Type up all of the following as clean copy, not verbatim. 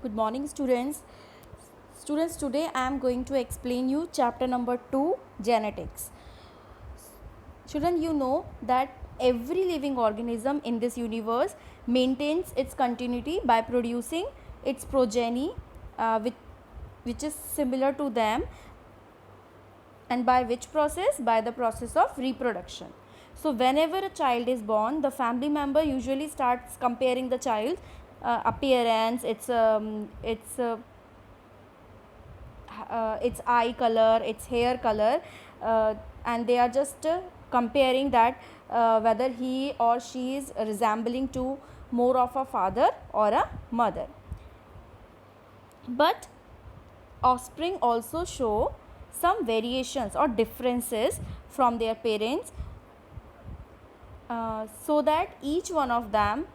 Good morning, students. Students, today I am going to explain you chapter number 2, genetics. Children, you know that every living organism in this universe maintains its continuity by producing its progeny, which is similar to them, and by which process? By the process of reproduction. So whenever a child is born, the family member usually starts comparing the child's appearance, its eye color, its hair color, and they are just comparing that whether he or she is resembling to more of a father or a mother. But offspring also show some variations or differences from their parents, so that each one of them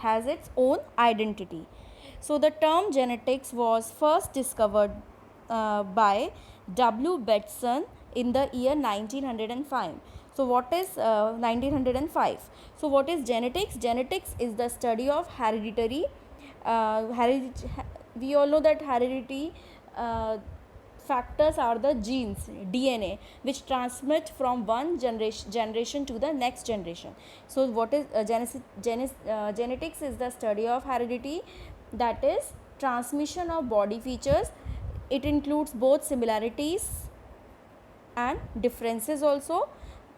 has its own identity. So the term genetics was first discovered by W. Betson in the year 1905. So what is 1905? So what is genetics? Genetics is the study of hereditary. We all know that heredity factors are the genes, DNA, which transmit from one generation to the next generation. So what is genetics is the study of heredity, that is transmission of body features. It includes both similarities and differences also,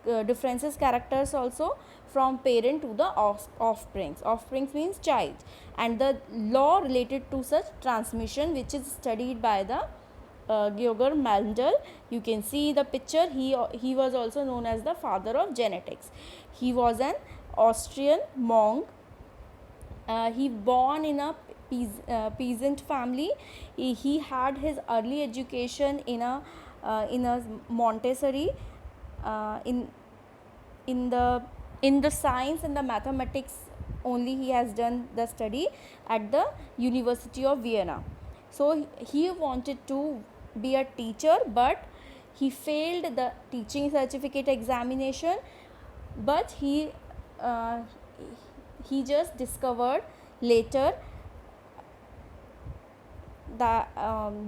characters also, from parent to the offsprings. Offsprings means child, and the law related to such transmission, which is studied by the Georg Mendel. You can see the picture. He was also known as the father of genetics. He was an Austrian monk. He born in a peasant family. He had his early education in a Montessori, in the science and the mathematics only. He has done the study at the University of Vienna. So he wanted to be a teacher, but he failed the teaching certificate examination. But he just discovered later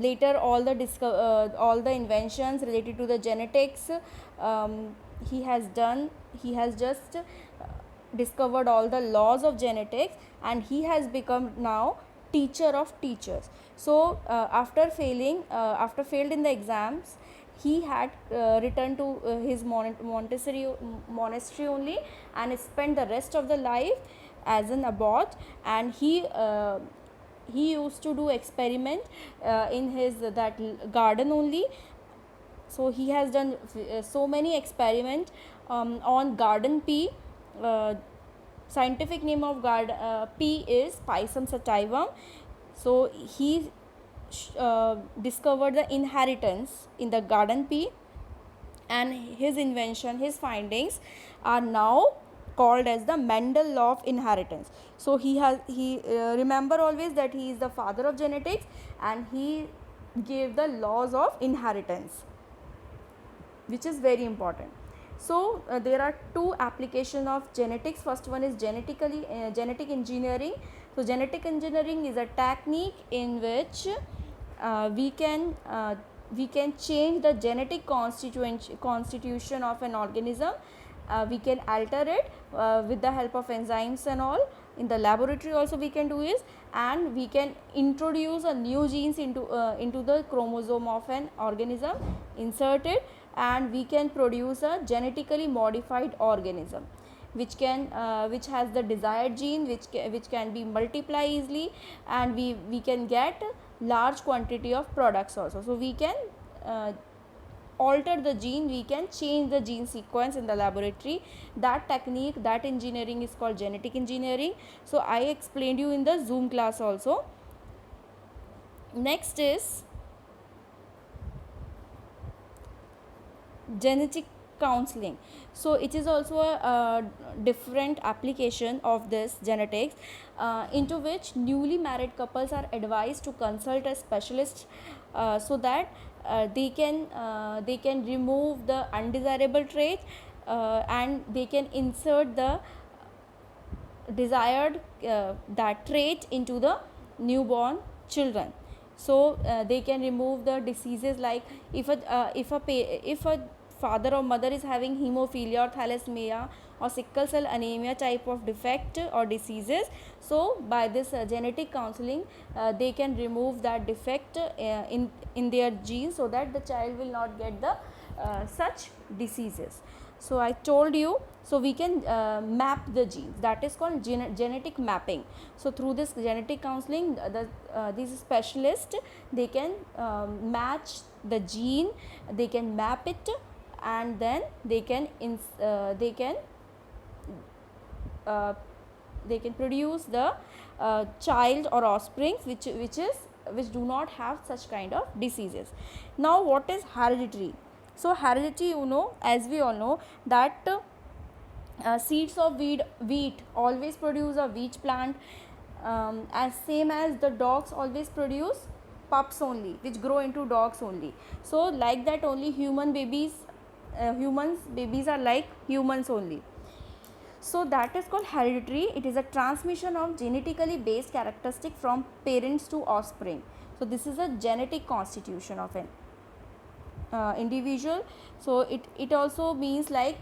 later all the inventions related to the genetics. He has just discovered all the laws of genetics, and he has become now teacher of teachers. So after failed in the exams, he had returned to his Montessori monastery only, and spent the rest of the life as an abbot. And he used to do experiment in his that garden only. So he has done so many experiments on garden pea. Scientific name of pea is Pisum sativum. So he discovered the inheritance in the garden pea, and his findings are now called as the Mendel law of inheritance. So he remember always that he is the father of genetics, and he gave the laws of inheritance, which is very important. So there are two applications of genetics. First one is genetic engineering. So genetic engineering is a technique in which we can change the genetic constitution of an organism. We can alter it with the help of enzymes and all. In the laboratory also we can do this, and we can introduce a new genes into the chromosome of an organism, insert it, and we can produce a genetically modified organism, which has the desired gene, which can be multiply easily, and we can get large quantity of products also. So we can alter the gene, we can change the gene sequence in the laboratory. That technique, that engineering is called genetic engineering. So I explained you in the Zoom class also. Next is genetic counseling. So it is also a different application of this genetics, into which newly married couples are advised to consult a specialist, so that they can remove the undesirable traits, and they can insert the desired that trait into the newborn children. So they can remove the diseases like if a father or mother is having hemophilia or thalassemia or sickle cell anemia type of defect or diseases, so by this genetic counseling they can remove that defect in their genes, so that the child will not get the such diseases. So I told you, so we can map the genes, that is called genetic mapping. So through this genetic counseling, these specialists, they can match the gene, they can map it, and then they can produce the child or offspring which do not have such kind of diseases. Now what is hereditary? So heredity, as we all know that seeds of wheat always produce a wheat plant, as same as the dogs always produce pups only, which grow into dogs only. So like that only humans babies are like humans only. So that is called hereditary. It is a transmission of genetically based characteristic from parents to offspring. So this is a genetic constitution of an individual. So it also means like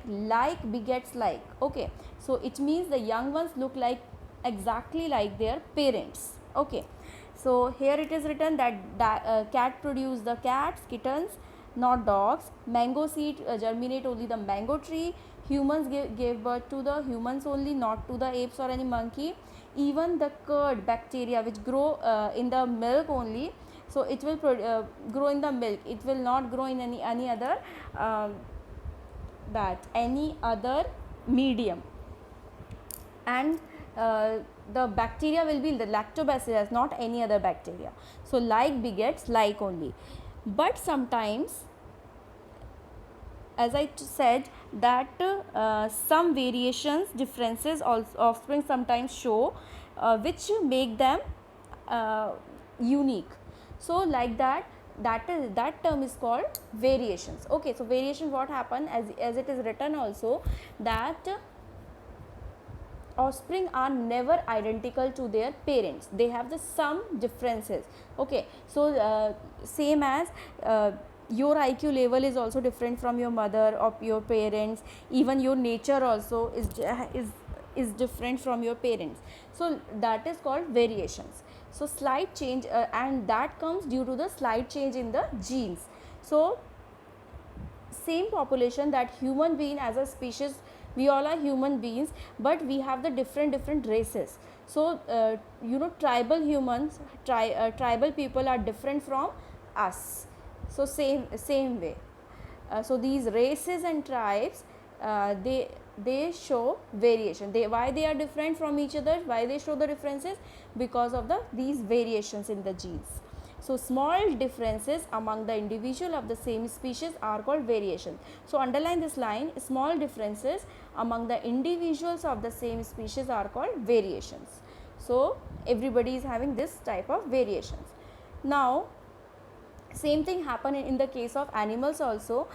begets like. Okay, so it means the young ones look like exactly like their parents. Okay, so here it is written that cat produce the cats, kittens, not dogs. Mango seed germinate only the mango tree. Humans gave birth to the humans only, not to the apes or any monkey. Even the curd bacteria which grow in the milk only, so it will grow in the milk, it will not grow in any other any other medium. And the bacteria will be the lactobacillus, not any other bacteria. So like begets like only. But sometimes, as I said, that some variations, differences also offspring sometimes show, which make them unique. So like that term is called variations. Okay, so variation, what happen, as it is written also, that offspring are never identical to their parents, they have the some differences. Okay, so same as your IQ level is also different from your mother or your parents, even your nature also is different from your parents. So that is called variations. So slight change, and that comes due to the slight change in the genes. So same population, that human being as a species, we all are human beings, but we have the different races. So tribal humans, tribal people are different from us. So same way, so these races and tribes, they show variation. Why they are different from each other, why they show the differences? Because of these variations in the genes. So small differences among the individual of the same species are called variation. So underline this line, small differences among the individuals of the same species are called variations. So everybody is having this type of variations. Now same thing happen in the case of animals also.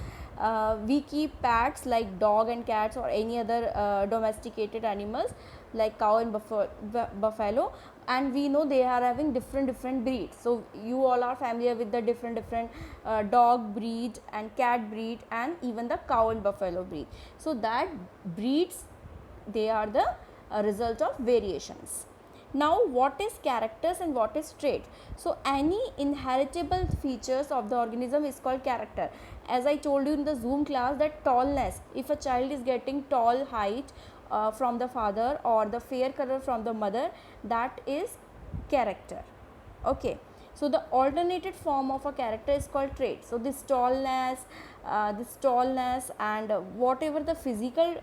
We keep pets like dog and cats or any other domesticated animals like cow and buffalo, and we know they are having different breeds. So you all are familiar with the different dog breed and cat breed and even the cow and buffalo breed. So that breeds, they are the result of variations. Now what is characters and what is trait? So any inheritable features of the organism is called character. As I told you in the Zoom class, that tallness, if a child is getting tall height from the father or the fair color from the mother, that is character. Okay, so the alternated form of a character is called trait. So this tallness and whatever the physical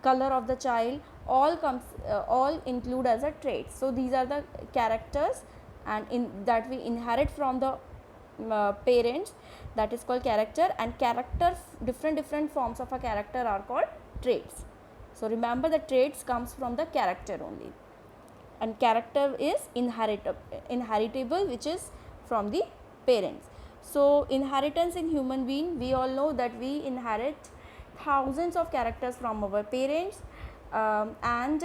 color of the child, all include as a trait. So these are the characters, and that we inherit from the parents, that is called character. And character, different forms of a character are called traits. So remember, the traits comes from the character only, and character is inheritable, which is from the parents. So inheritance in human being, we all know that we inherit thousands of characters from our parents and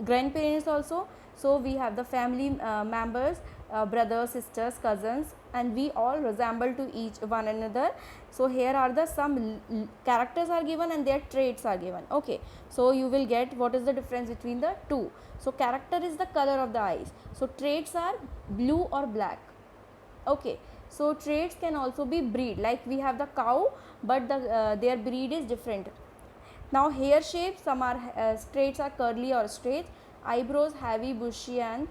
grandparents also. So we have the family members, brothers, sisters, cousins, and we all resemble to each one another. So here are the some characters are given and their traits are given. Okay, so you will get what is the difference between the two. So character is the color of the eyes, so traits are blue or black. Okay, so traits can also be breed, like we have the cow, but their breed is different. Now hair shape, some are traits are curly or straight, eyebrows heavy, bushy and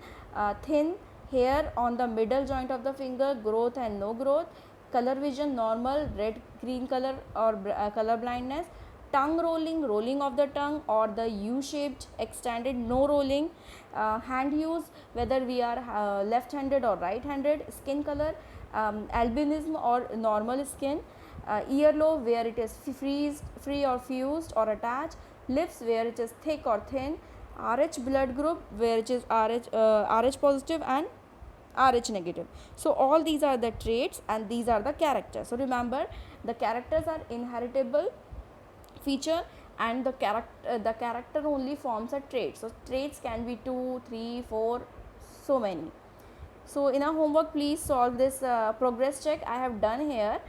thin, hair on the middle joint of the finger, growth and no growth, color vision normal, red green color or color blindness, tongue rolling, rolling of the tongue or the U shaped extended, no rolling, hand use, whether we are left handed or right handed, skin color, albinism or normal skin, earlobe where it is free or fused or attached, lips where it is thick or thin, Rh blood group where it is Rh positive and Rh negative. So all these are the traits and these are the characters. So remember, the characters are inheritable feature and the character only forms a trait. So traits can be 2, 3, 4, so many. So in our homework, please solve this progress check I have done here,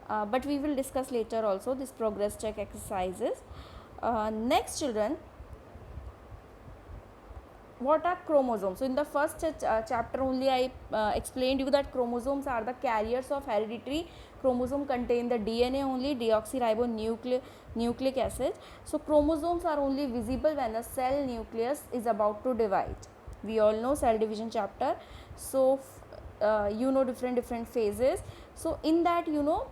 but we will discuss later also this progress check exercises. Next children, what are chromosomes? So in the first chapter only I explained you that chromosomes are the carriers of hereditary. Chromosome contain the DNA only, deoxyribonucleic acid. So chromosomes are only visible when a cell nucleus is about to divide. We all know cell division chapter. So you know different phases. So in that, you know,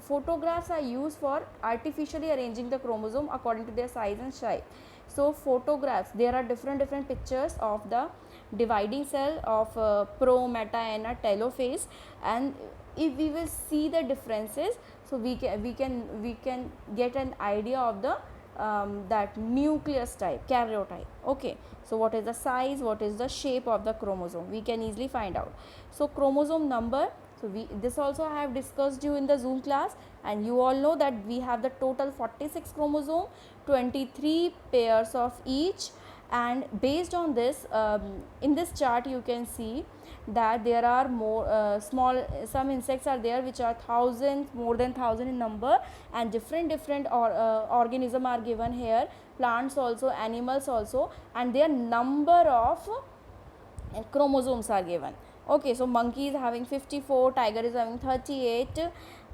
photographs are used for artificially arranging the chromosome according to their size and shape. So photographs, there are different pictures of the dividing cell of pro, meta and a telophase, and if we will see the differences, so we can get an idea of the that nucleus type, karyotype. Okay, so what is the size, what is the shape of the chromosome, we can easily find out. So chromosome number, so this also I have discussed you in the Zoom class, and you all know that we have the total 46 chromosome, 23 pairs of each, and based on this, in this chart you can see that there are more some insects are there which are more than 1000 in number, and different organism are given here, plants also, animals also, and their number of chromosomes are given. Okay, so monkey is having 54, tiger is having 38,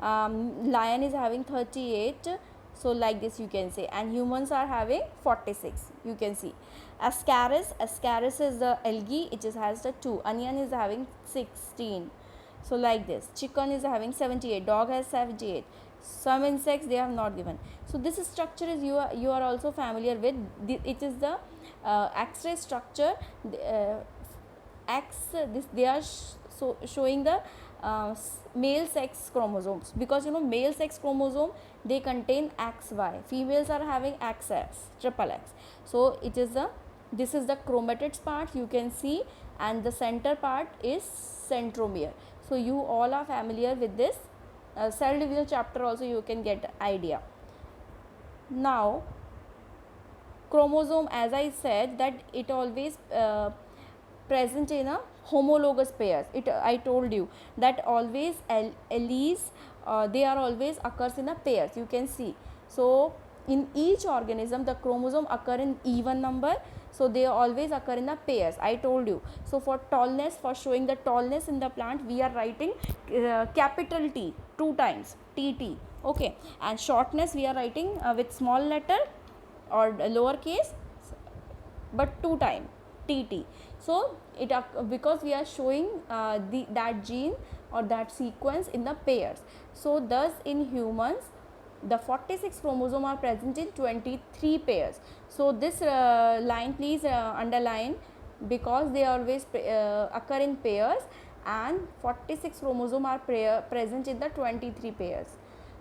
lion is having 38, so like this you can say, and humans are having 46, you can see. Ascaris is the algae, it has the 2, onion is having 16, so like this. Chicken is having 78, dog has 78, some insects they have not given. So this structure is you are also familiar with. It is the X-ray structure. They are showing the male sex chromosomes, because you know male sex chromosome they contain XY, females are having XX, triple X. So this is the chromatid part you can see, and the center part is centromere. So you all are familiar with this cell division chapter also, you can get idea. Now chromosome, as I said, that it always present in a homologous pairs. I told you that always alleles they are always occurs in a pairs, you can see. So in each organism the chromosome occur in even number, so they always occur in the pairs, I told you. So for tallness, for showing the tallness in the plant, we are writing capital T 2 times, TT. Okay, and shortness we are writing with small letter or lower case, but 2 times, TT. So it because we are showing that gene or that sequence in the pairs. So thus in humans the 46 chromosome are present in 23 pairs. So this line please underline, because they always occur in pairs, and 46 chromosome are present in the 23 pairs.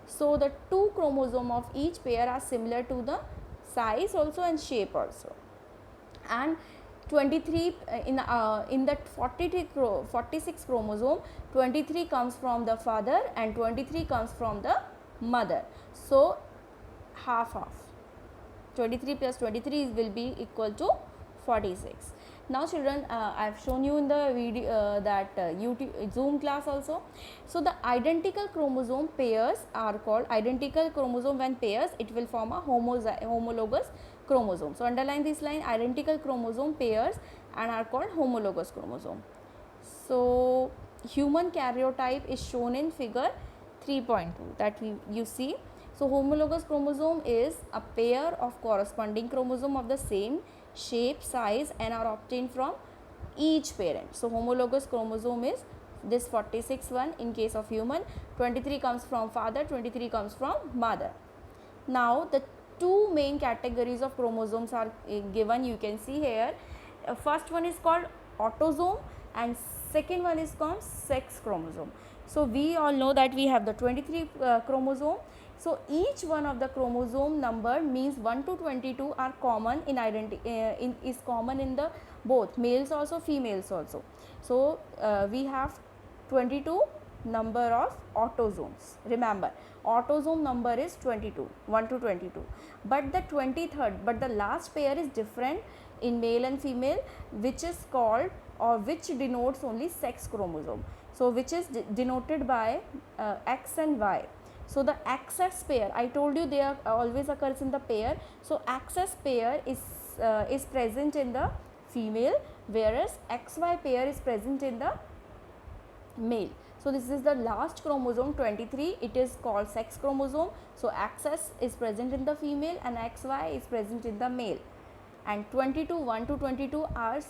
So the 2 chromosome of each pair are similar to the size also and shape also, and 23 in that 46 chromosome, 23 comes from the father and 23 comes from the mother. So half 23 plus 23 will be equal to 46. Now children, I've shown you in the video that YouTube Zoom class also. So the identical chromosome pairs are called identical chromosome. When pairs, it will form a homologous chromosome. So underline this line, identical chromosome pairs and are called homologous chromosome. So human karyotype is shown in figure 3.2 that you see. So homologous chromosome is a pair of corresponding chromosome of the same shape, size and are obtained from each parent. So homologous chromosome is this 46 one in case of human, 23 comes from father, 23 comes from mother. Now the two main categories of chromosomes are given, you can see here. First one is called autosome and second one is called sex chromosome. So we all know that we have the 23 chromosome. So each one of the chromosome number means 1 to 22 are common in is common in the both males also, females also. So we have 22 number of autosomes. Remember, autosome number is 22, 1 to 22. But the 23rd, but the last pair is different in male and female, which is called or which denotes only sex chromosome. So which is denoted by X and Y. So the XX pair, I told you they are always occurs in the pair. So XX pair is present in the female, whereas XY pair is present in the male. So this is the last chromosome 23, it is called sex chromosome. So XX is present in the female and XY is present in the male, and 22 1 to 22 are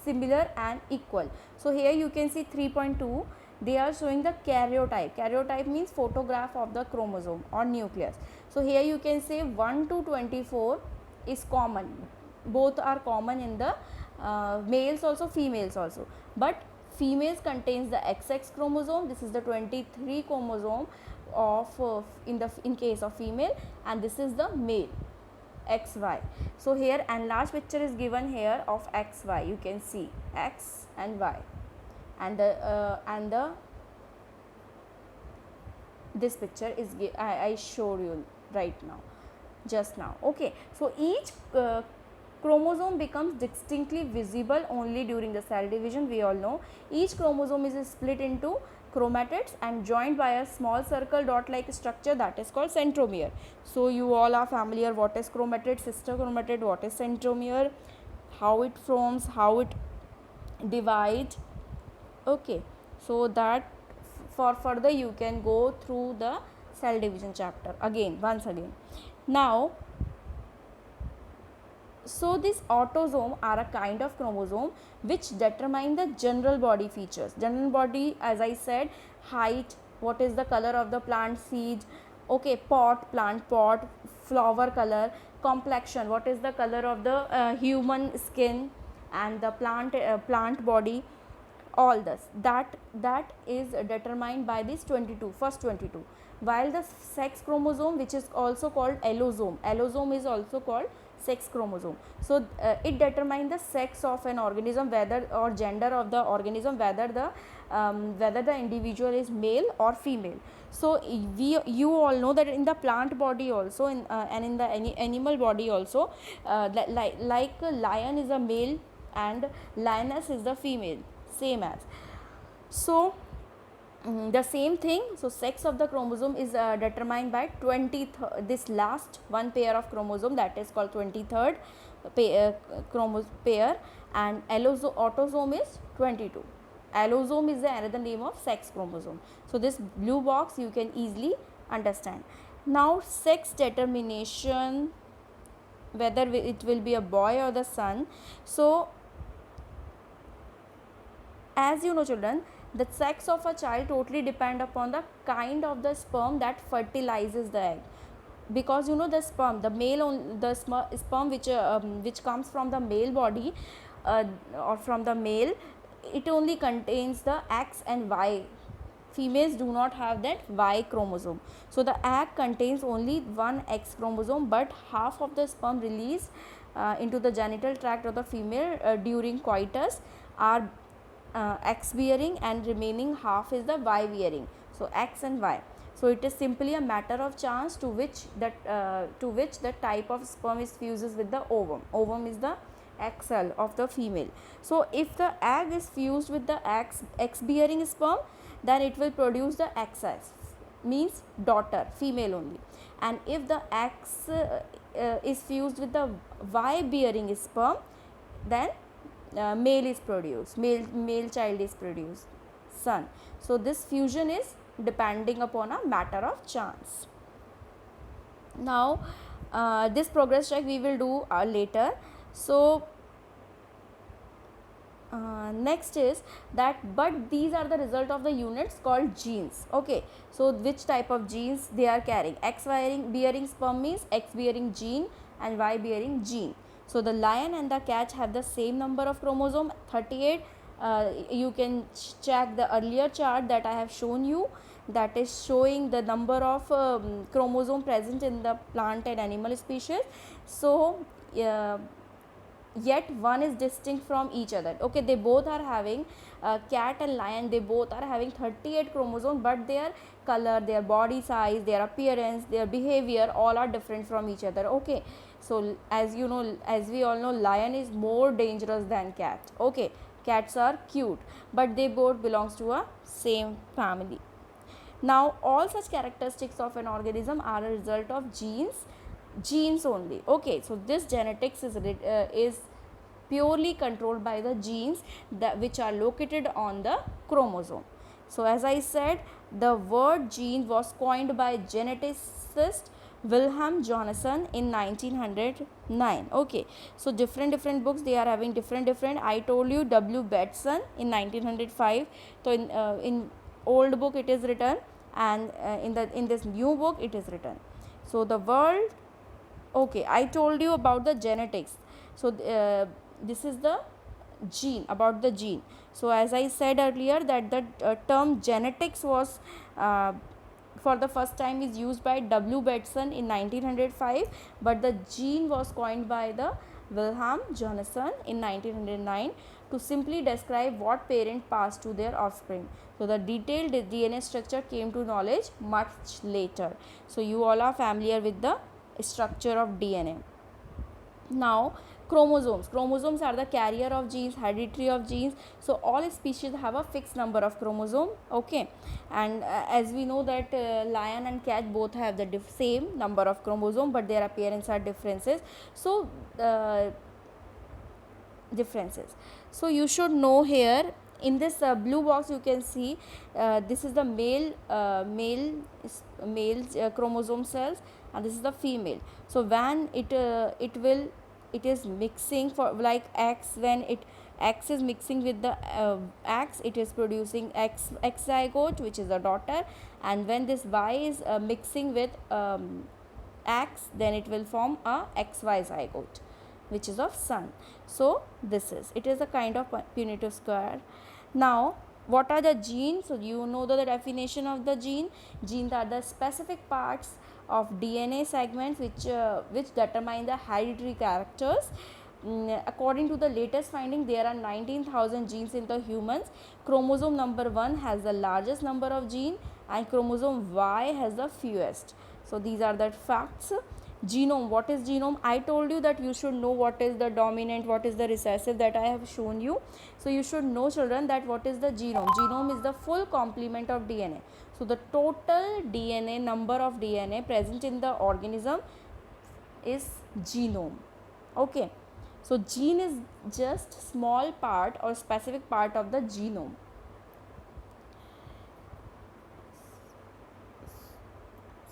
similar and equal. So here you can see 3.2, they are showing the karyotype. Karyotype means photograph of the chromosome or nucleus. So here you can say 1 to 24 is common, both are common in the males also, females also, but females contains the XX chromosome, this is the 23 chromosome of in case of female, and this is the male XY. So here enlarged picture is given here of XY, you can see X and Y, and the this picture is I showed you right now, just now. Okay, so each chromosome becomes distinctly visible only during the cell division. We all know each chromosome is split into chromatids and joined by a small circle dot like structure that is called centromere. So you all are familiar what is chromatid, sister chromatid, what is centromere, how it forms, how it divides. Okay, so that for further you can go through the cell division chapter again, once again. Now, so this autosome are a kind of chromosome which determine the general body features. General body, as I said, height, what is the color of the plant seed, okay, plant pot, flower color, complexion, what is the color of the human skin and the plant body, all this that is determined by this first 22, while the sex chromosome, which is also called allosome is also called sex chromosome. So it determines the sex of an organism, whether or gender of the organism, whether the individual is male or female. So you all know that in the plant body also and in the animal body also, like a lion is a male and lioness is the female, same as. So the same thing, so sex of the chromosome is determined by this last one pair of chromosome, that is called 23rd pair, and autosome is 22. Allosome is the another name of sex chromosome. So this blue box you can easily understand. Now sex determination, whether it will be a boy or the son. So as you know children, the sex of a child totally depend upon the kind of the sperm that fertilizes the egg, because you know the sperm, the sperm which comes from the male body or from the male, it only contains the X and Y. Females do not have that Y chromosome. So the egg contains only one X chromosome, but half of the sperm released into the genital tract of the female during coitus are X bearing, and remaining half is the Y bearing. So X and Y. So it is simply a matter of chance to which the type of sperm is fuses with the ovum. Ovum is the egg cell of the female. So if the egg is fused with the X bearing sperm, then it will produce the XX, means daughter, female only. And if the X is fused with the Y bearing sperm, then male is produced, male child is produced, son. So this fusion is depending upon a matter of chance. Now this progress check we will do later. So next is that, but these are the result of the units called genes. Okay, so which type of genes they are carrying? X bearing sperm means X bearing gene and Y bearing gene. So the lion and the cat have the same number of chromosome, 38. You can check the earlier chart that I have shown you, that is showing the number of chromosome present in the plant and animal species. So yet one is distinct from each other. Okay, they both are having cat and lion, they both are having 38 chromosomes, but their color, their body size, their appearance, their behavior, all are different from each other. Okay, so as you know, as we all know, lion is more dangerous than cat. Okay, cats are cute, but they both belongs to a same family. Now all such characteristics of an organism are a result of genes only. Okay, so this genetics is purely controlled by the genes that which are located on the chromosome. So as I said, the word gene was coined by geneticist Wilhelm Johannessen in 1909. Okay, so different books, they are having different. I told you W. Bateson in 1905. So in old book it is written, and in this new book it is written. So the world, okay, I told you about the genetics. So this is the gene, about the gene. So as I said earlier that the term genetics was for the first time is used by W. Bateson in 1905, but the gene was coined by the Wilhelm Johannessen in 1909 to simply describe what parent passed to their offspring. So the detailed DNA structure came to knowledge much later. So you all are familiar with the structure of DNA. Now chromosomes are the carrier of genes, hereditary of genes. So all species have a fixed number of chromosome. Okay, and as we know that lion and cat both have the same number of chromosome, but their appearance are differences. So differences. So you should know here in this blue box you can see this is the male chromosome cells, and this is the female. So when it is mixing for like X, when X is mixing with the X, it is producing X zygote, which is a daughter, and when this Y is mixing with X, then it will form a XY zygote, which is of son. So this is, it is a kind of Punnett square. Now what are the genes? So you know the definition of the gene. Genes are the specific parts of DNA segments which determine the hereditary characters. According to the latest finding, there are 19,000 genes in the humans. Chromosome number 1 has the largest number of genes and chromosome Y has the fewest. So these are the facts. Genome, what is genome? I told you that you should know what is the dominant, what is the recessive, that I have shown you. So you should know, children, that what is the genome. Genome is the full complement of DNA. So the total DNA, number of DNA present in the organism is genome. Okay, so gene is just small part or specific part of the genome.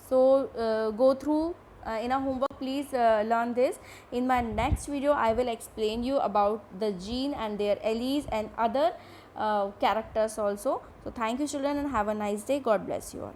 So go through in a homework, please learn this. In my next video I will explain you about the gene and their alleles and other characters also. So thank you, children, and have a nice day. God bless you all.